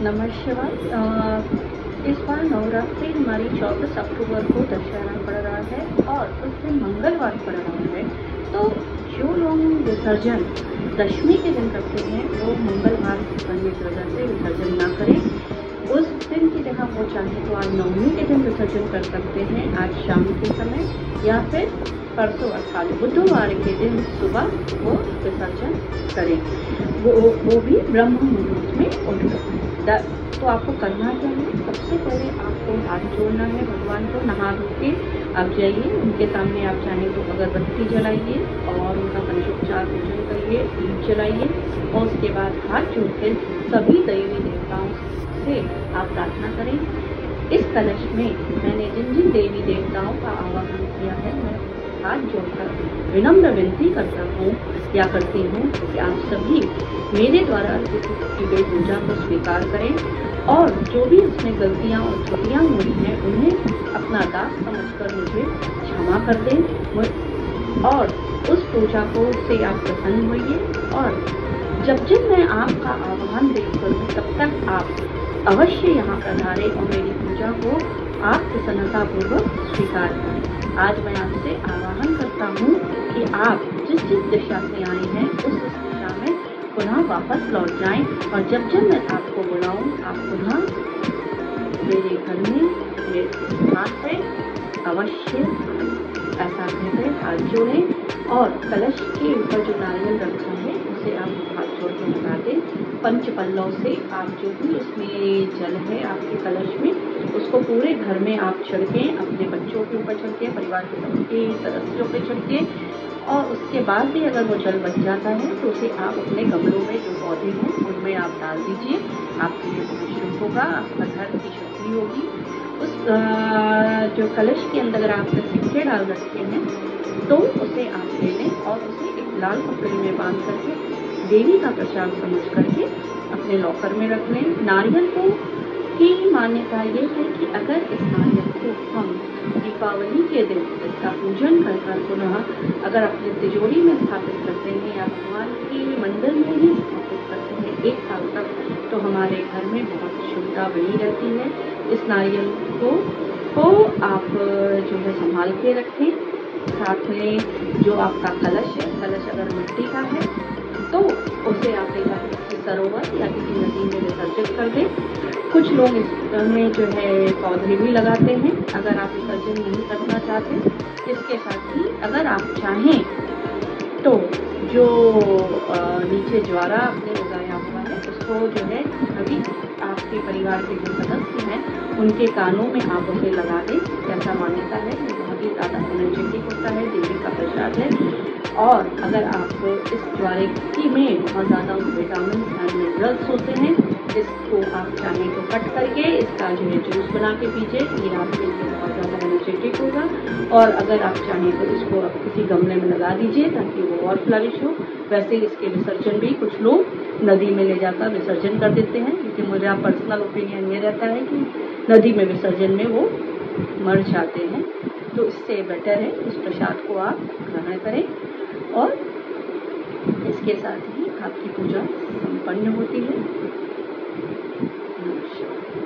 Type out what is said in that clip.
नमः शिवाय। इस बार नवरात्रि हमारी 24 अक्टूबर को दशहरा पड़ रहा है और उस दिन मंगलवार पड़ रहा है। तो जो लोग विसर्जन दशमी के दिन करते हैं वो मंगलवार बनने की वजह से विसर्जन ना करें। उस दिन की जगह वो चाहे तो आज नवमी के दिन विसर्जन कर सकते हैं, आज शाम के समय, या फिर परसों अर्थात बुधवार के दिन सुबह वो विसर्जन करें, वो भी ब्रह्म मुहूर्त में उठकर। तो आपको करना क्या है, सबसे पहले आपको हाथ जोड़ना है भगवान को, नहा धो के आप जाइए उनके सामने। आप चाहें तो अगरबत्ती जलाइए और उनका पंचोपचार पूजन करिए, दीप जलाइए और उसके बाद हाथ जोड़कर सभी देवी देवताओं से आप प्रार्थना करें। इस कलश में मैंने जिन जिन देवी देवताओं का आवाहन किया है, मैं हाथ जोड़कर विनम्र विनती करता हूँ या करती हूँ कि आप सभी मेरे द्वारा अर्पित की गई पूजा को स्वीकार करें और जो भी उसमें गलतियाँ और त्रुटियाँ हुई हैं उन्हें अपना दास समझकर मुझे क्षमा कर दें और उस पूजा को से आप प्रसन्न होइए। और जब जब मैं आपका आह्वान देख करूँ तब तक आप अवश्य यहाँ पधारें और मेरी पूजा को आप प्रसन्नतापूर्वक स्वीकार करें। आज मैं आपसे आह्वान करता हूँ कि आप जिस जिस दिशा से आए हैं उस दिशा में पुनः वापस लौट जाएं और जब जब मैं आपको बुलाऊं आप पुनः मेरे घर में मेरे स्थान पे अवश्य ऐसा कहकर हाथ जोड़ें और कलश के ऊपर जो नारियल रखा है उसे आप हाथ जोड़ के लगा दें। पंच पल्लव से आप जो भी उसमें जल है आपके कलश में उसको पूरे घर में आप छिड़कें, अपने बच्चों के ऊपर छिड़कें, परिवार के सबके सदस्यों पे छिड़कें और उसके बाद भी अगर वो जल बच जाता है तो उसे आप अपने गमलों में जो पौधे हैं उनमें आप डाल दीजिए। आपके लिए बहुत शुभ होगा, आपका घर की शुद्धि होगी। उस जो कलश के अंदर अगर आपने सिक्के डाल रखे हैं तो उसे आप ले लें और उसे एक लाल कपड़े में बांध करके देवी का प्रसाद समझ करके अपने लॉकर में रख लें। नारियल को की मान्यता ये है कि अगर इस नारियल को हम दीपावली के दिन इसका पूजन कर पुनः अगर अपनी तिजोरी में स्थापित करते हैं या भगवान के मंदिर में ही स्थापित करते हैं 1 साल तक, तो हमारे घर में बहुत शुभता बनी रहती है। इस नारियल को आप जो है संभाल के रखें। साथ में जो आपका कलश है, कलश अगर मिट्टी का है तो उसे आप ले जाकर किसी सरोवर या किसी नदी में विसर्जित कर दें। कुछ लोग इसमें जो है पौधे भी लगाते हैं अगर आप विसर्जन नहीं करना चाहते। इसके साथ ही अगर आप चाहें तो जो नीचे ज्वारा आपने उगाया हुआ है उसको जो है अभी आपके परिवार के जो सदस्य हैं उनके कानों में आप उसे लगा दें। ऐसा मान्यता है, ये बहुत ही ज़्यादा एनर्जेटिक होता है, देवी का प्रसाद है। और अगर आप इस ज्वारे की में बहुत ज़्यादा विटामिन एंड मिनरल्स होते हैं, इसको आप चाहें तो कट करके इसका जो है जूस बना के पीजिए, ये आपके लिए बहुत ज़्यादा एनर्जेटिक होगा। और अगर आप चाहें तो इसको आप किसी गमले में लगा दीजिए ताकि वो और फ्लरिश हो। वैसे इसके विसर्जन भी कुछ लोग नदी में ले जाकर विसर्जन कर देते हैं, लेकिन मेरा पर्सनल ओपिनियन ये रहता है कि नदी में विसर्जन में वो मर जाते हैं। तो इससे बेटर है इस प्रसाद को आप ग्रहण करें और इसके साथ ही आपकी पूजा संपन्न होती है। नमस्कार।